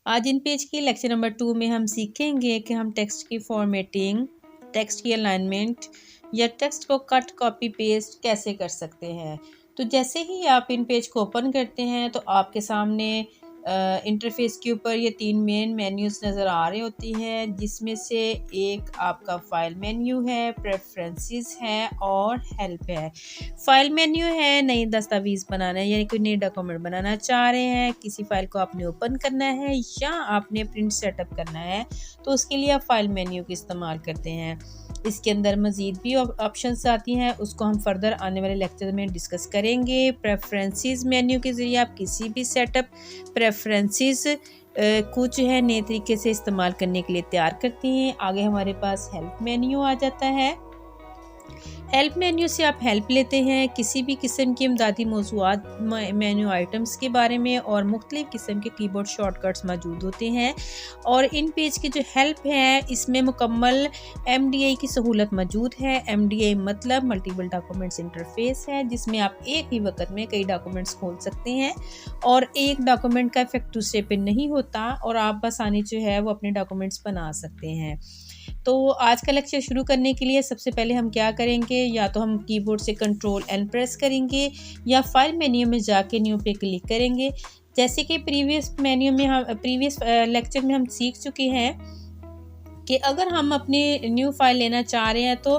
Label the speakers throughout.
Speaker 1: आज इन पेज की lecture number 2 में हम सीखेंगे कि हम टेक्स्ट की फॉर्मेटिंग, टेक्स्ट की अलाइनमेंट या टेक्स्ट को कट, कॉपी, पेस्ट कैसे कर सकते हैं। तो जैसे ही आप इन पेज को ओपन करते हैं तो आपके सामने इंटरफेस के ऊपर ये 3 मेन मेन्यूज़ नज़र आ रही होती हैं, जिसमें से एक आपका फ़ाइल मेन्यू है, प्रेफ़रेंसेस है और हेल्प है। फ़ाइल मेन्यू है, नई दस्तावेज़ बनाना है यानी कोई नई डॉक्यूमेंट बनाना चाह रहे हैं, किसी फ़ाइल को आपने ओपन करना है या आपने प्रिंट सेटअप करना है, तो उसके लिए आप फ़ाइल मेन्यू का इस्तेमाल करते हैं। इसके अंदर मज़ीद भी ऑप्शंस आती हैं, उसको हम फ़र्दर आने वाले लेक्चर में डिस्कस करेंगे। प्रेफ़रेंसेस मेन्यू के ज़रिए आप किसी भी सेटअप प्रेफ़रेंसेस को जो है नए तरीके से इस्तेमाल करने के लिए तैयार करती हैं। आगे हमारे पास हेल्प मेन्यू आ जाता है। हेल्प मेन्यू से आप हेल्प लेते हैं किसी भी किस्म की इमदादी मौज़ूआत मेन्यू आइटम्स के बारे में और मुख्तलिफ़ किस्म के कीबोर्ड शॉर्टकट्स मौजूद होते हैं। और इन पेज की जो हेल्प है इसमें मुकम्मल MDI की सहूलत मौजूद है। MDI मतलब मल्टीपल डॉक्यूमेंट्स इंटरफेस है, जिसमें आप एक ही वक्त में कई डॉक्यूमेंट्स खोल सकते हैं और एक डॉक्यूमेंट का इफेक्ट दूसरे पे नहीं होता और आप आसानी जो है वो अपने डॉक्यूमेंट्स बना सकते हैं। तो आज का लेक्चर शुरू करने के लिए सबसे पहले हम क्या करेंगे, या तो हम कीबोर्ड से कंट्रोल एन प्रेस करेंगे या फाइल मेन्यू में जाके न्यू पे क्लिक करेंगे। जैसे कि प्रीवियस लेक्चर में हम सीख चुके हैं कि अगर हम अपनी न्यू फाइल लेना चाह रहे हैं तो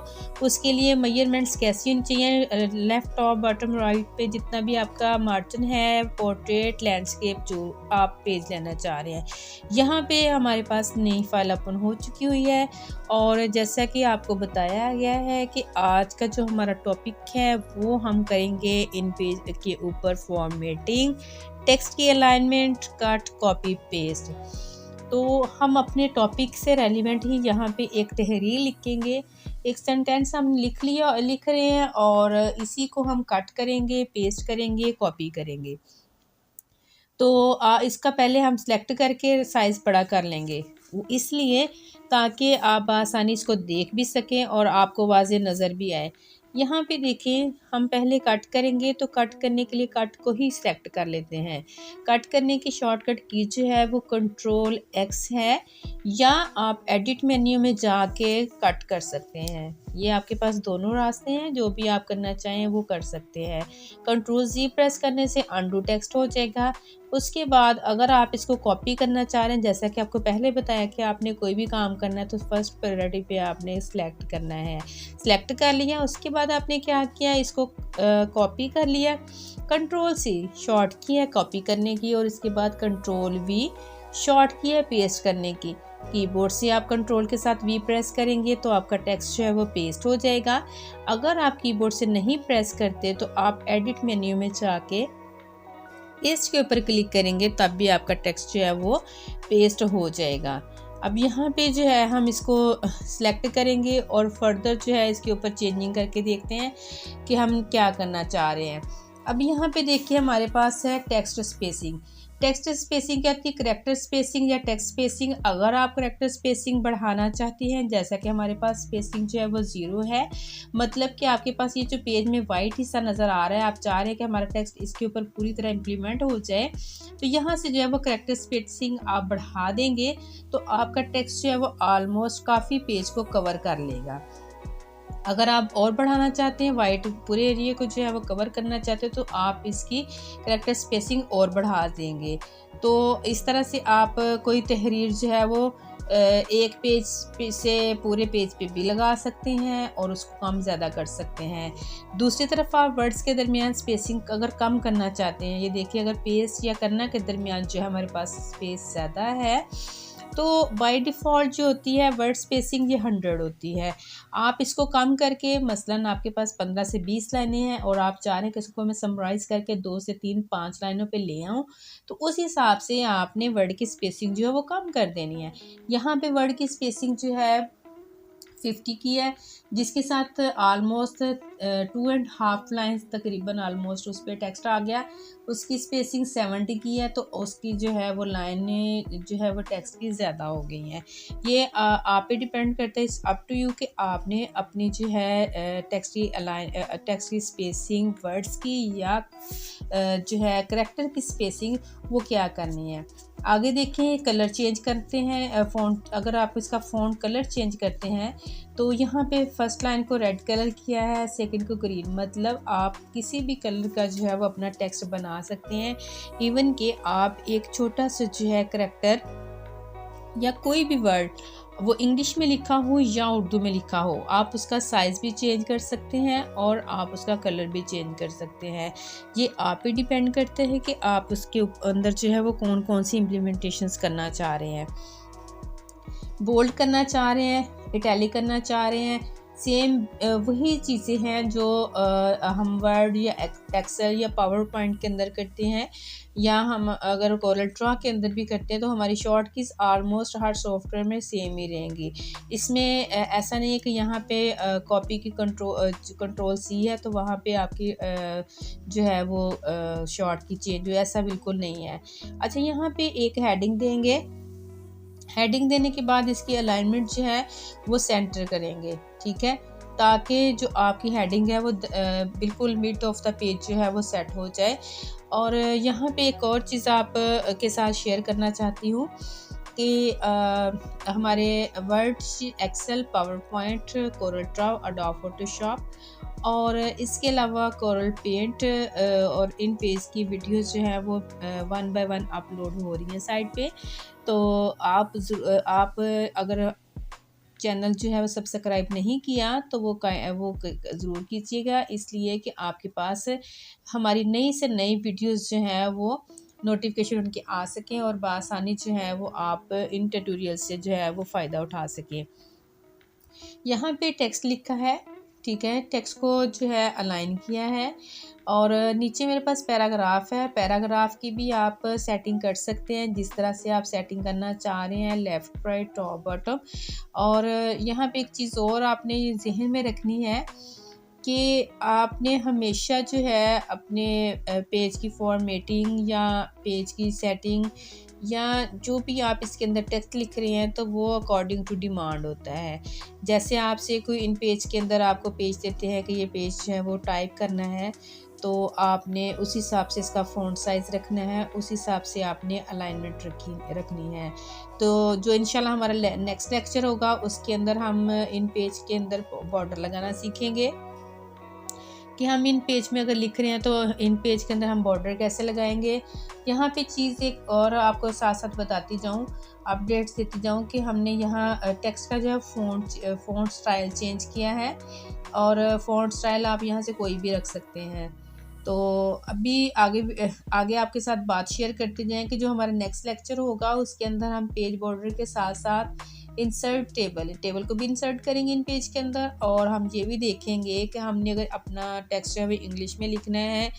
Speaker 1: उसके लिए मेजरमेंट्स कैसी होनी चाहिए। लेफ़्ट, टॉप, बॉटम, राइट पे जितना भी आपका मार्जिन है, पोर्ट्रेट, लैंडस्केप जो आप पेज लेना चाह रहे हैं, यहाँ पे हमारे पास नई फाइल ओपन हो चुकी हुई है। और जैसा कि आपको बताया गया है कि आज का जो हमारा टॉपिक है वो हम करेंगे इन पेज के ऊपर फॉर्मेटिंग, टेक्स्ट की अलाइनमेंट, कट, कॉपी, पेस्ट। तो हम अपने टॉपिक से रेलिवेंट ही यहाँ पे एक तहरीर लिखेंगे। एक सेंटेंस हम लिख रहे हैं और इसी को हम कट करेंगे, पेस्ट करेंगे, कॉपी करेंगे। तो इसका पहले हम सिलेक्ट करके साइज़ बड़ा कर लेंगे, इसलिए ताकि आप आसानी इसको देख भी सकें और आपको वाज़े नज़र भी आए। यहाँ पे देखें, हम पहले कट करेंगे तो कट करने के लिए कट को ही सिलेक्ट कर लेते हैं। कट करने की शॉर्टकट की जो है वो कंट्रोल X है, या आप एडिट मेन्यू में जाके कट कर सकते हैं। ये आपके पास दोनों रास्ते हैं, जो भी आप करना चाहें वो कर सकते हैं। कंट्रोल Z प्रेस करने से अनडू टेक्स्ट हो जाएगा। उसके बाद अगर आप इसको कॉपी करना चाह रहे हैं, जैसा कि आपको पहले बताया कि आपने कोई भी काम करना है तो फर्स्ट प्रायोरिटी पे आपने सिलेक्ट करना है। सिलेक्ट कर लिया, उसके बाद आपने क्या किया, इसको कॉपी कर लिया। कंट्रोल C शॉर्ट की है कॉपी करने की, और इसके बाद कंट्रोल V शॉर्ट की है पेस्ट करने की। कीबोर्ड से आप कंट्रोल के साथ V प्रेस करेंगे तो आपका टेक्स्ट जो है वो पेस्ट हो जाएगा। अगर आप कीबोर्ड से नहीं प्रेस करते तो आप एडिट मेन्यू में जाके पेस्ट के ऊपर क्लिक करेंगे, तब भी आपका टेक्स्ट जो है वो पेस्ट हो जाएगा। अब यहाँ पे जो है हम इसको सिलेक्ट करेंगे और फर्दर जो है इसके ऊपर चेंजिंग करके देखते हैं कि हम क्या करना चाह रहे हैं। अब यहाँ पे देखिए हमारे पास है टेक्स्ट स्पेसिंग। टेक्स्ट स्पेसिंग क्या थी, करेक्टर स्पेसिंग या टेक्स्ट स्पेसिंग। अगर आप करेक्टर स्पेसिंग बढ़ाना चाहती हैं, जैसा कि हमारे पास स्पेसिंग जो है वो 0 है, मतलब कि आपके पास ये जो पेज में वाइट हिस्सा नज़र आ रहा है, आप चाह रहे हैं कि हमारा टेक्स्ट इसके ऊपर पूरी तरह इम्प्लीमेंट हो जाए, तो यहाँ से जो है वो करेक्टर स्पेसिंग आप बढ़ा देंगे तो आपका टेक्स्ट जो है वो ऑलमोस्ट काफ़ी पेज को कवर कर लेगा। अगर आप और बढ़ाना चाहते हैं, वाइट पूरे एरिया को जो है वो कवर करना चाहते हैं, तो आप इसकी करेक्टर स्पेसिंग और बढ़ा देंगे। तो इस तरह से आप कोई तहरीर जो है वो एक पेज से पूरे पेज पे भी लगा सकते हैं और उसको कम ज़्यादा कर सकते हैं। दूसरी तरफ आप वर्ड्स के दरमियान स्पेसिंग अगर कम करना चाहते हैं, ये देखिए अगर पेज या करना के दरमियान जो है हमारे पास स्पेस ज़्यादा है, तो बाय डिफ़ॉल्ट जो होती है वर्ड स्पेसिंग ये 100 होती है। आप इसको कम करके, मसलन आपके पास 15 से 20 लाइनें हैं और आप चाह रहे हैं कि इसको मैं समराइज़ करके 2 से 3, 5 लाइनों पे ले आऊँ, तो उस हिसाब से आपने वर्ड की स्पेसिंग जो है वो कम कर देनी है। यहाँ पे वर्ड की स्पेसिंग जो है 50 की है, जिसके साथ ऑलमोस्ट 2.5 लाइन्स तकरीबन ऑलमोस्ट उस पर टेक्स्ट आ गया। उसकी स्पेसिंग 70 की है, तो उसकी जो है वो लाइनें जो है वो टेक्स्ट की ज़्यादा हो गई हैं। ये आप पे डिपेंड करता है, अप टू यू कि आपने अपनी जो है टेक्स्ट की स्पेसिंग वर्ड्स की या जो है करैक्टर की स्पेसिंग वो क्या करनी है। आगे देखें, कलर चेंज करते हैं फ़ॉन्ट। अगर आप इसका फ़ॉन्ट कलर चेंज करते हैं तो यहाँ पे फर्स्ट लाइन को रेड कलर किया है, सेकंड को ग्रीन। मतलब आप किसी भी कलर का जो है वो अपना टेक्स्ट बना सकते हैं। इवन कि आप एक छोटा सा जो है करैक्टर या कोई भी वर्ड वो इंग्लिश में लिखा हो या उर्दू में लिखा हो, आप उसका साइज़ भी चेंज कर सकते हैं और आप उसका कलर भी चेंज कर सकते हैं। ये आप पे डिपेंड करते हैं कि आप उसके अंदर जो है वो कौन कौन सी इम्प्लीमेंटेशंस करना चाह रहे हैं। बोल्ड करना चाह रहे हैं, इटैलिक करना चाह रहे हैं, सेम वही चीज़ें हैं जो हम वर्ड या एक्सेल या पावर पॉइंट के अंदर करते हैं, या हम अगर कोरल ड्रॉ के अंदर भी करते हैं तो हमारी शॉर्ट कीज़ ऑलमोस्ट हर सॉफ्टवेयर में सेम ही रहेंगी। इसमें ऐसा नहीं है कि यहाँ पे कॉपी की कंट्रोल सी है तो वहाँ पे आपकी जो है वो शॉर्ट की चेंज हो, ऐसा बिल्कुल नहीं है। अच्छा, यहाँ पे एक हेडिंग देंगे। हेडिंग देने के बाद इसकी अलाइनमेंट जो है वो सेंटर करेंगे, ठीक है, ताकि जो आपकी हेडिंग है वो बिल्कुल मिड ऑफ द पेज जो है वो सेट हो जाए। और यहाँ पे एक और चीज़ आप के साथ शेयर करना चाहती हूँ कि हमारे Word, Excel, PowerPoint, CorelDRAW, Adobe Photoshop और इसके अलावा कोरल पेंट और इन पेज की वीडियोस जो है वो 1 बाय 1 अपलोड हो रही हैं साइट पे। तो आप अगर चैनल जो है वो सब्सक्राइब नहीं किया तो वो ज़रूर कीजिएगा, इसलिए कि आपके पास हमारी नई से नई वीडियोस जो हैं वो नोटिफिकेशन उनके आ सकें और बआसानी जो है वो आप इन ट्यूटोरियल से जो है वो फ़ायदा उठा सकें। यहाँ पे टेक्स्ट लिखा है, ठीक है, टेक्स्ट को जो है अलाइन किया है और नीचे मेरे पास पैराग्राफ है। पैराग्राफ की भी आप सेटिंग कर सकते हैं जिस तरह से आप सेटिंग करना चाह रहे हैं, लेफ़्ट, राइट, टॉप, बॉटम। और यहाँ पे एक चीज़ और आपने ये जहन में रखनी है कि आपने हमेशा जो है अपने पेज की फॉर्मेटिंग या पेज की सेटिंग या जो भी आप इसके अंदर टेक्स्ट लिख रहे हैं तो वो अकॉर्डिंग टू डिमांड होता है। जैसे आपसे कोई इन पेज के अंदर आपको पेज देते हैं कि ये पेज जो है वो टाइप करना है, तो आपने उस हिसाब से इसका फ़ॉन्ट साइज़ रखना है, उस हिसाब से आपने अलाइनमेंट रखनी है। तो जो इंशाल्लाह हमारा नेक्स्ट लेक्चर होगा उसके अंदर हम इन पेज के अंदर बॉर्डर लगाना सीखेंगे कि हम इन पेज में अगर लिख रहे हैं तो इन पेज के अंदर हम बॉर्डर कैसे लगाएंगे। यहाँ पे चीज़ एक और आपको साथ साथ बताती जाऊँ, अपडेट्स देती जाऊँ कि हमने यहाँ टेक्स्ट का जो है फ़ॉन्ट स्टाइल चेंज किया है और फ़ॉन्ट स्टाइल आप यहाँ से कोई भी रख सकते हैं। तो अभी आगे आपके साथ बात शेयर करते जाएँ कि जो हमारा नेक्स्ट लेक्चर होगा उसके अंदर हम पेज बॉर्डर के साथ साथ इंसर्ट टेबल को भी इंसर्ट करेंगे इन पेज के अंदर। और हम ये भी देखेंगे कि हमने अगर अपना टेक्स्ट है इंग्लिश में लिखना है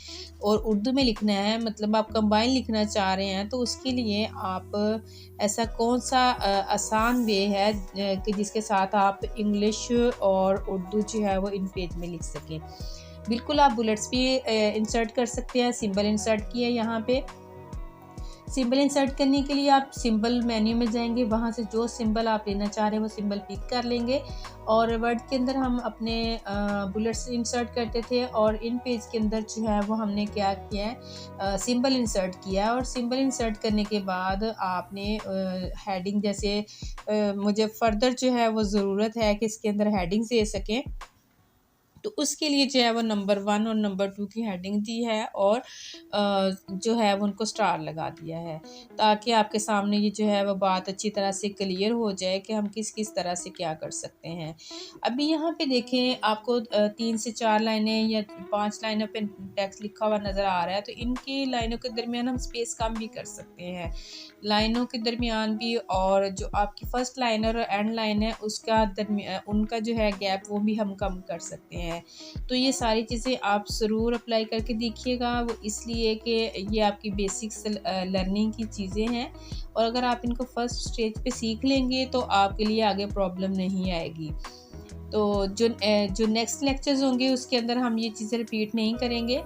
Speaker 1: और उर्दू में लिखना है, मतलब आप कंबाइन लिखना चाह रहे हैं, तो उसके लिए आप ऐसा कौन सा आसान वे है कि जिसके साथ आप इंग्लिश और उर्दू जो है वो इन पेज में लिख सकें। बिल्कुल आप बुलेट्स भी इंसर्ट कर सकते हैं। सिंबल इंसर्ट किया यहाँ पे। सिंबल इंसर्ट करने के लिए आप सिंबल मेन्यू में जाएंगे, वहाँ से जो सिंबल आप लेना चाह रहे हैं वो सिंबल पिक कर लेंगे। और वर्ड के अंदर हम अपने बुलेट्स इंसर्ट करते थे और इन पेज के अंदर जो है वो हमने क्या किया है, सिंबल इंसर्ट किया है। और सिंबल इंसर्ट करने के बाद आपने हेडिंग, जैसे मुझे फर्दर जो है वो ज़रूरत है कि इसके अंदर हेडिंग दे सकें, तो उसके लिए जो है वो नंबर 1 और नंबर 2 की हेडिंग दी है और जो है वो उनको स्टार लगा दिया है, ताकि आपके सामने ये जो है वो बात अच्छी तरह से क्लियर हो जाए कि हम किस किस तरह से क्या कर सकते हैं। अभी यहाँ पे देखें, आपको 3 से 4 लाइनें या 5 लाइनों पे टेक्स्ट लिखा हुआ नज़र आ रहा है, तो इनकी लाइनों के दरमियान हम स्पेस कम भी कर सकते हैं, लाइनों के दरमियान भी। और जो आपकी फ़र्स्ट लाइन और एंड लाइन है उसका उनका जो है गैप वो भी हम कम कर सकते हैं। तो ये सारी चीज़ें आप ज़रूर अप्लाई करके देखिएगा, वो इसलिए कि ये आपकी बेसिक्स लर्निंग की चीज़ें हैं और अगर आप इनको फर्स्ट स्टेज पे सीख लेंगे तो आपके लिए आगे प्रॉब्लम नहीं आएगी। तो जो नेक्स्ट लेक्चर्स होंगे उसके अंदर हम ये चीज़ें रिपीट नहीं करेंगे।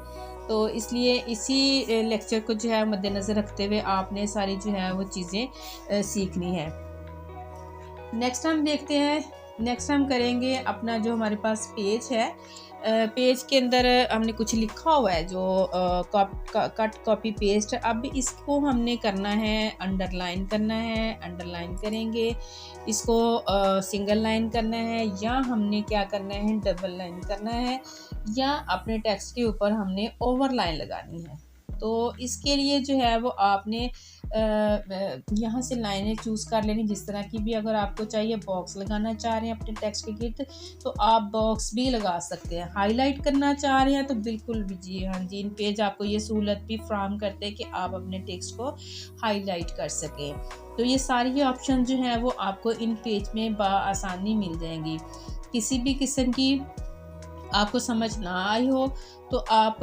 Speaker 1: तो इसलिए इसी लेक्चर को जो है मद्देनज़र रखते हुए आपने सारी जो है वो चीज़ें सीखनी है। नेक्स्ट हम देखते हैं, नेक्स्ट हम करेंगे अपना जो हमारे पास पेज है। पेज के अंदर हमने कुछ लिखा हुआ है जो कट कॉपी पेस्ट। अब इसको हमने करना है, अंडरलाइन करना है, अंडरलाइन करेंगे इसको, सिंगल लाइन करना है, या हमने क्या करना है, डबल लाइन करना है, या अपने टेक्स्ट के ऊपर हमने ओवरलाइन लगानी है। तो इसके लिए जो है वो आपने यहाँ से लाइनें चूज़ कर लेनी जिस तरह की भी। अगर आपको चाहिए बॉक्स लगाना चाह रहे हैं अपने टेक्स्ट के गिर्द तो आप बॉक्स भी लगा सकते हैं। हाईलाइट करना चाह रहे हैं तो बिल्कुल भी जी हाँ जी, इन पेज आपको ये सहूलत भी फ्राहम करते हैं कि आप अपने टेक्स्ट को हाईलाइट कर सकें। तो ये सारी ऑप्शन जो है वो आपको इन पेज में बआसानी मिल जाएंगी। किसी भी किस्म की आपको समझ ना आई हो तो आप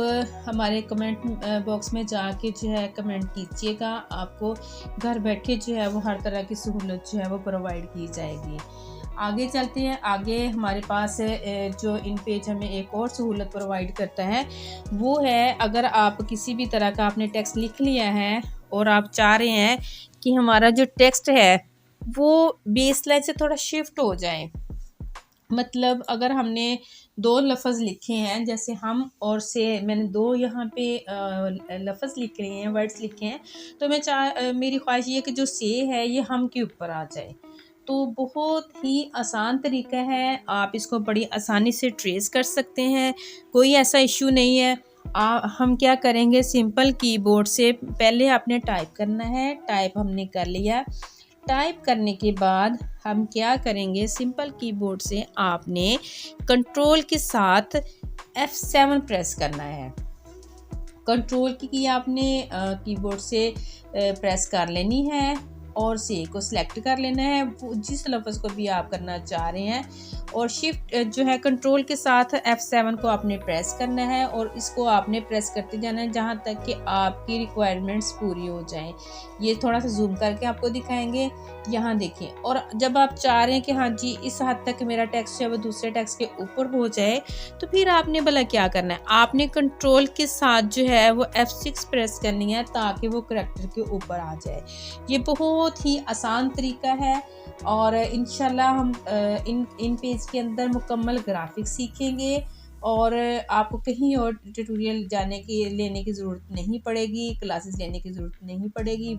Speaker 1: हमारे कमेंट बॉक्स में जाके जो है कमेंट कीजिएगा। आपको घर बैठे जो है वो हर तरह की सहूलत जो है वो प्रोवाइड की जाएगी। आगे चलते हैं। आगे हमारे पास जो इन पेज हमें एक और सहूलत प्रोवाइड करता है वो है, अगर आप किसी भी तरह का आपने टेक्स्ट लिख लिया है और आप चाह रहे हैं कि हमारा जो टेक्स्ट है वो बेस लाइन से थोड़ा शिफ्ट हो जाए। मतलब अगर हमने 2 लफ्ज़ लिखे हैं, जैसे हम और से, मैंने 2 यहाँ पे लफ्ज़ लिख रहे हैं, वर्ड्स लिखे हैं, तो मेरी ख्वाहिश ये है कि जो से है ये हम के ऊपर आ जाए। तो बहुत ही आसान तरीका है, आप इसको बड़ी आसानी से ट्रेस कर सकते हैं, कोई ऐसा इशू नहीं है। हम क्या करेंगे, सिंपल कीबोर्ड से पहले आपने टाइप करना है। टाइप हमने कर लिया। टाइप करने के बाद हम क्या करेंगे, सिंपल कीबोर्ड से आपने कंट्रोल के साथ F7 प्रेस करना है। कंट्रोल की आपने कीबोर्ड से प्रेस कर लेनी है और से को सिलेक्ट कर लेना है, वो जिस लफ्ज़ को भी आप करना चाह रहे हैं, और शिफ्ट जो है कंट्रोल के साथ F7 को आपने प्रेस करना है और इसको आपने प्रेस करते जाना है जहाँ तक कि आपकी रिक्वायरमेंट्स पूरी हो जाएं। ये थोड़ा सा जूम करके आपको दिखाएंगे, यहाँ देखिए। और जब आप चाह रहे हैं कि हाँ जी इस हद तक मेरा टेक्स्ट है वो दूसरे टेक्स्ट के ऊपर हो जाए, तो फिर आपने भला क्या करना है, आपने कंट्रोल के साथ जो है वो F6 प्रेस करनी है ताकि वो करैक्टर के ऊपर आ जाए। ये बहुत ही आसान तरीका है और इंशाल्लाह हम इन पेज के अंदर मुकम्मल ग्राफिक्स सीखेंगे और आपको कहीं और ट्यूटोरियल लेने की ज़रूरत नहीं पड़ेगी, क्लासेस लेने की ज़रूरत नहीं पड़ेगी।